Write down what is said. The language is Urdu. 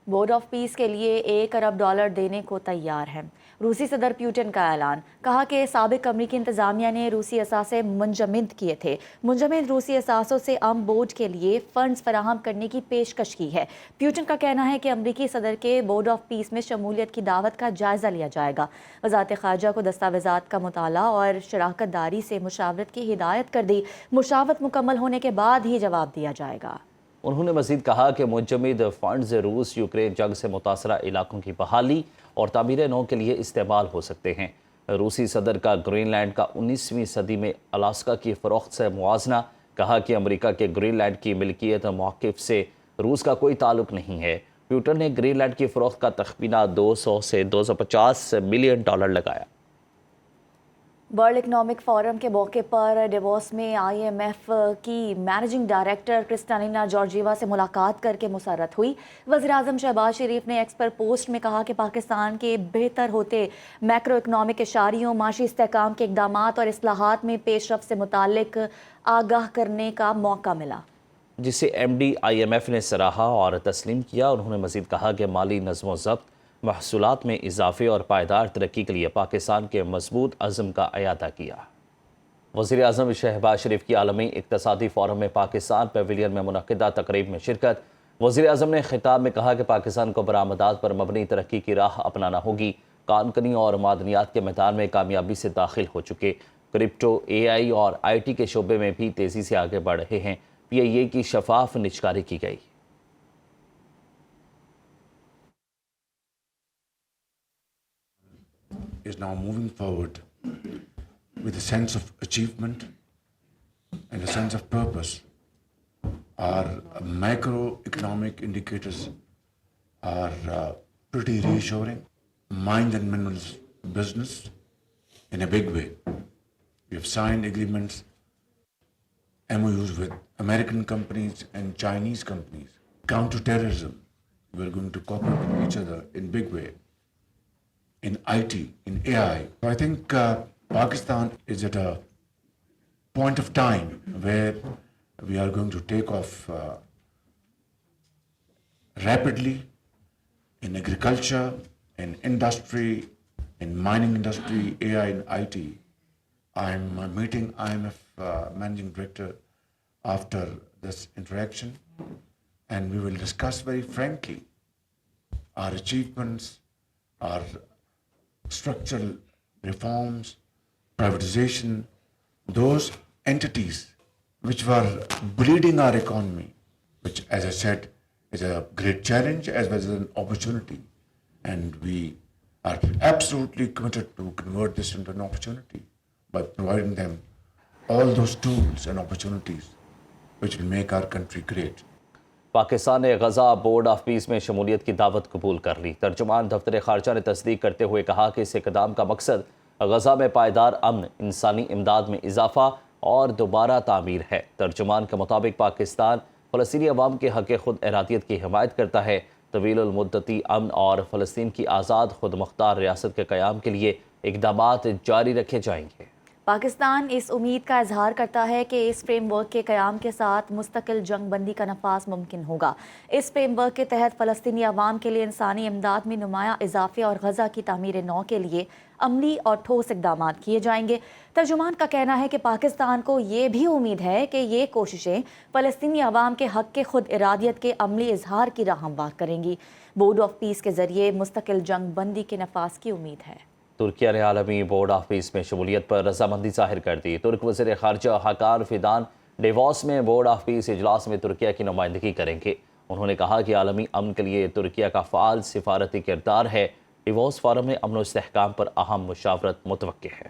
بورڈ آف پیس کے لیے $1 ارب دینے کو تیار ہے۔ روسی صدر پیوٹن کا اعلان، کہا کہ سابق امریکی انتظامیہ نے روسی اثاثے منجمد کیے تھے۔ منجمد روسی اثاثوں سے بورڈ کے لیے فنڈز فراہم کرنے کی پیشکش کی ہے۔ پیوٹن کا کہنا ہے کہ امریکی صدر کے بورڈ آف پیس میں شمولیت کی دعوت کا جائزہ لیا جائے گا۔ وزارت خارجہ کو دستاویزات کا مطالعہ اور شراکت داری سے مشاورت کی ہدایت کر دی۔ مشاورت مکمل ہونے کے بعد ہی جواب دیا جائے گا۔ انہوں نے مزید کہا کہ منجمد فنڈز روس یوکرین جنگ سے متاثرہ علاقوں کی بحالی اور تعمیر نو کے لیے استعمال ہو سکتے ہیں۔ روسی صدر کا گرین لینڈ کا 19ویں صدی میں الاسکا کی فروخت سے موازنہ، کہا کہ امریکہ کے گرین لینڈ کی ملکیت موقف سے روس کا کوئی تعلق نہیں ہے۔ پیوٹن نے گرین لینڈ کی فروخت کا تخمینہ $200 سے $250 ملین لگایا۔ ورلڈ اکنامک فورم کے موقع پر ڈیووس میں IMF کی مینیجنگ ڈائریکٹر کرسٹالینا جارجیوا سے ملاقات کر کے مسرت ہوئی۔ وزیراعظم شہباز شریف نے ایکس پر پوسٹ میں کہا کہ پاکستان کے بہتر ہوتے میکرو اکنامک اشاریوں، معاشی استحکام کے اقدامات اور اصلاحات میں پیش رفت سے متعلق آگاہ کرنے کا موقع ملا، جسے MD IMF نے سراہا اور تسلیم کیا۔ انہوں نے مزید کہا کہ مالی نظم و ضبط، محصولات میں اضافے اور پائیدار ترقی کے لیے پاکستان کے مضبوط عزم کا اعادہ کیا۔ وزیر اعظم شہباز شریف کی عالمی اقتصادی فورم میں پاکستان پیویلین میں منعقدہ تقریب میں شرکت۔ وزیر اعظم نے خطاب میں کہا کہ پاکستان کو برآمدات پر مبنی ترقی کی راہ اپنانا ہوگی۔ کان کنی اور معدنیات کے میدان میں کامیابی سے داخل ہو چکے، کرپٹو، AI اور IT کے شعبے میں بھی تیزی سے آگے بڑھ رہے ہیں۔ PIA کی شفاف نجکاری کی گئی۔ is now moving forward with a sense of achievement and a sense of purpose. Our macroeconomic indicators are pretty reassuring. Mines and minerals business in a big way. We have signed agreements, MOUs with American companies and Chinese companies. Counter-terrorism, we are going to cooperate with each other in big way. In IT, in AI. So I think Pakistan is at a point of time where we are going to take off rapidly in agriculture, in industry, in mining industry, AI and IT. I'm meeting IMF Managing Director after this interaction, and we will discuss very frankly our achievements, our structural reforms, privatization, those entities which were bleeding our economy, which, as I said, is a great challenge as well as an opportunity. And we are absolutely committed to convert this into an opportunity by providing them all those tools and opportunities which will make our country great. Pakistan نے غزہ بورڈ آف پیس میں شمولیت کی دعوت قبول کر لی۔ ترجمان دفتر خارجہ نے تصدیق کرتے ہوئے کہا کہ اس اقدام کا مقصد غزہ میں پائیدار امن، انسانی امداد میں اضافہ اور دوبارہ تعمیر ہے۔ ترجمان کے مطابق پاکستان فلسطینی عوام کے حق خود ارادیت کی حمایت کرتا ہے، طویل المدتی امن اور فلسطین کی آزاد خود مختار ریاست کے قیام کے لیے اقدامات جاری رکھے جائیں گے۔ پاکستان اس امید کا اظہار کرتا ہے کہ اس فریم ورک کے قیام کے ساتھ مستقل جنگ بندی کا نفاذ ممکن ہوگا۔ اس فریم ورک کے تحت فلسطینی عوام کے لیے انسانی امداد میں نمایاں اضافے اور غزہ کی تعمیر نو کے لیے عملی اور ٹھوس اقدامات کیے جائیں گے۔ ترجمان کا کہنا ہے کہ پاکستان کو یہ بھی امید ہے کہ یہ کوششیں فلسطینی عوام کے حق کے خود ارادیت کے عملی اظہار کی راہ ہموار کریں گی۔ بورڈ آف پیس کے ذریعے مستقل جنگ بندی کے نفاذ کی امید ہے۔ ترکیہ نے عالمی بورڈ آف پیس میں شمولیت پر رضامندی ظاہر کر دی۔ ترک وزیر خارجہ حاکان فیدان ڈیووس میں بورڈ آف پیس اجلاس میں ترکیہ کی نمائندگی کریں گے۔ انہوں نے کہا کہ عالمی امن کے لیے ترکیہ کا فعال سفارتی کردار ہے۔ ڈیووس فورم میں امن و استحکام پر اہم مشاورت متوقع ہے۔